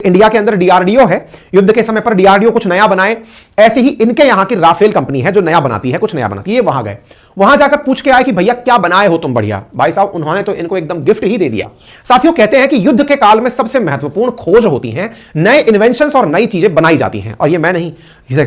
India के अंदर DRDO है, युद्ध के समय पर डीआरडीओ कुछ नया बनाए, ऐसे ही इनके यहां की राफेल कंपनी है जो नया बनाती है, कुछ नया बनाती है। वहां गए, वहां जाकर पूछ के आए कि भैया क्या बनाए हो तुम बढ़िया। भाई साहब उन्होंने तो इनको एकदम गिफ्ट ही दे दिया। साथियों कहते हैं कि युद्ध के काल में सबसे महत्वपूर्ण खोज होती है, नए इन्वेंशंस और नई चीजें बनाई जाती हैं। और ये मैं नहीं,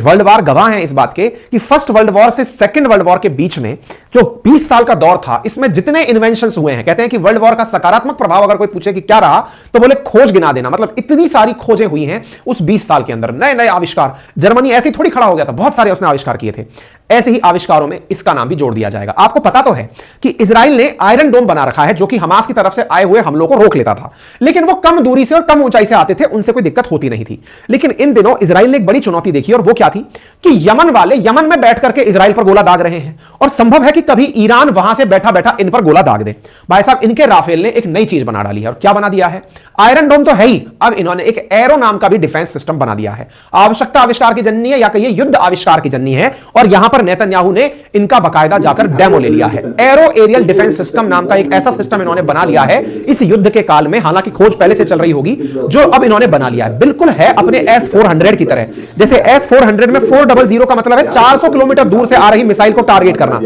वर्ल्ड वॉर गवाह हैं इस बात के कि फर्स्ट वर्ल्ड वॉर से सेकंड वर्ल्ड वॉर के बीच में जो 20 साल का दौर था, इसमें जितने इन्वेंशंस हुए हैं, कहते हैं कि वर्ल्ड वॉर का सकारात्मक प्रभाव अगर कोई पूछे कि क्या रहा, तो बोले खोज गिना देना। मतलब इतनी सारी खोजें हुई हैं उस 20 साल के अंदर, नए नए आविष्कार। जर्मनी ऐसे ही थोड़ी खड़ा हो गया था, बहुत सारे उसने आविष्कार किए थे। ऐसे ही आविष्कारों में इसका नाम भी जोड़ दिया जाएगा। आपको पता तो है कि इजराइल ने आयरन डोम बना रखा है जो कि हमास की तरफ से आए हुए हमलों को रोक लेता था, लेकिन वो कम दूरी से और कम ऊंचाई से आते थे, उनसे कोई दिक्कत होती नहीं थी। लेकिन इन दिनों इजराइल ने एक बड़ी चुनौती देखी, और वो क्या थी कि यमन वाले यमन में बैठ करके इजराइल पर गोला दाग रहे हैं, और संभव है कि कभी ईरान वहां से बैठा बैठा इन पर गोला दाग दे। भाई साहब इनके राफेल ने एक नई चीज बना डाली है, और क्या बना दिया है? आयरन डोम तो है ही, अब इन्होंने एक एरो नाम का भी डिफेंस सिस्टम बना दिया है। आवश्यकता आविष्कार की जननी है, या कहिए युद्ध आविष्कार की जननी है, और यहां पर नेतन्याहू ने इनका बाकायदा जाकर डेमो ले लिया है। एरो एरियल डिफेंस सिस्टम नाम का एक ऐसा सिस्टम इन्होंने बना लिया है इस युद्ध के काल में। हालांकि खोज पहले से चल रही होगी, जो अब इन्होंने बना लिया है, बिल्कुल है अपने S-400 की तरह। जैसे S-400 में 400 का मतलब है 400 किलोमीटर दूर से आ रही मिसाइल को टारगेट करना,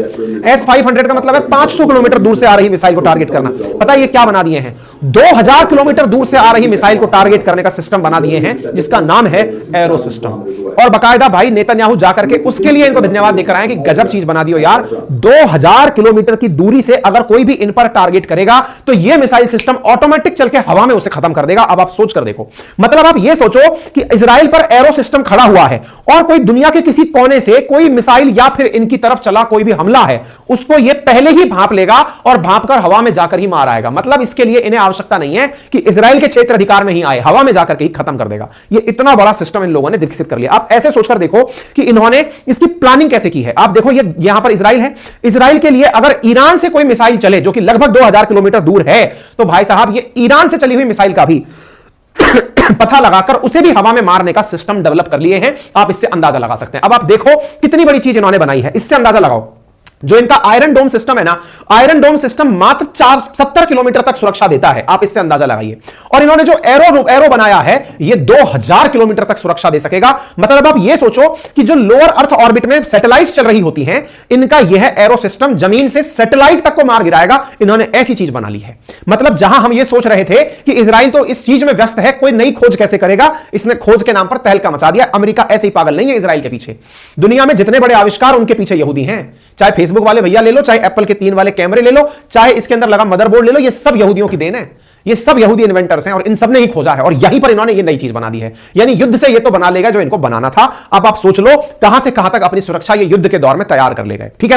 S-500 का मतलब है 500 किलोमीटर दूर से आ रही मिसाइल को टारगेट करना। पता है ये क्या बना दिए हैं? 2000 किलोमीटर दूर से आ रही मिसाइल को टारगेट करने का सिस्टम बना दिए हैं, जिसका नाम है एरो सिस्टम। और बाकायदा भाई नेतन्याहू जाकर के उसके लिए इनको धन्यवाद देकर आए कि गजब चीज बना दियो यार। 2000 किलोमीटर की दूरी से अगर कोई भी इन पर टारगेट करेगा तो यह मिसाइल सिस्टम ऑटोमेटिक चल के हवा में उसे खत्म कर देगा। अब आप सोच कर देखो, मतलब आप यह सोचो कि इजराइल पर एरो सिस्टम खड़ा हुआ है, और कोई दुनिया के किसी कोने से कोई मिसाइल या फिर इनकी तरफ चला कोई भी हमला है, उसको यह पहले ही भांप लेगा और भांप कर हवा में जाकर ही मार आएगा। मतलब इसके लिए इन्हें आवश्यकता नहीं है कि इजराइल के क्षेत्र अधिकार में ही आए, हवा में जाकर के ही खत्म कर देगा। यह इतना बड़ा सिस्टम इन लोगों ने विकसित कर लिया। आप ऐसे सोचकर देखो कि इन्होंने इसकी प्लानिंग कैसे की है। आप देखो ये यहां पर इजराइल है, इजराइल के लिए अगर ईरान से कोई मिसाइल चले जो कि लगभग 2000 किलोमीटर दूर है, तो भाई साहब ये ईरान से चली हुई मिसाइल का भी पता लगाकर उसे भी हवा में मारने का सिस्टम डेवलप कर लिए हैं। आप इससे अंदाजा लगा सकते हैं। अब आप देखो कितनी बड़ी चीज इन्होंने बनाई है, इससे अंदाजा लगाओ। जो इनका आयरन डोम सिस्टम है ना, आयरन डोम सिस्टम मात्र 70 किलोमीटर तक सुरक्षा देता है। आप इससे अंदाजा लगाइए। और इन्होंने जो एरो बनाया है, ये 2000 किलोमीटर तक सुरक्षा दे सकेगा। मतलब आप ये सोचो कि जो लोअर अर्थ ऑर्बिट में सैटेलाइट्स चल रही होती हैं, इनका यह एरो सिस्टम जमीन से सैटेलाइट तक को मार गिराएगा। इन्होंने ऐसी चीज बना ली है। मतलब जहां हम ये सोच रहे थे कि इजराइल तो इस चीज में व्यस्त है, कोई नई खोज कैसे करेगा, इसने खोज के नाम पर तहलका मचा दिया। अमेरिका ऐसे ही पागल नहीं है इजराइल के पीछे। दुनिया में जितने बड़े आविष्कार उनके पीछे यहूदी हैं। चाहे फेसबुक वाले भैया ले लो, चाहे एप्पल के 3 वाले कैमरे ले लो, चाहे इसके अंदर लगा मदरबोर्ड ले लो, ये सब यहूदियों की देन है। ये सब यहूदी इन्वेंटर्स हैं, और इन सब ने ही खोजा है, और यहीं पर इन्होंने ये नई चीज बना दी है। यानी युद्ध से ये तो बना लेगा जो इनको बनाना था। अब आप सोच लो कहां से कहां तक अपनी सुरक्षा ये युद्ध के दौर में तैयार कर ले गए। ठीक है ना?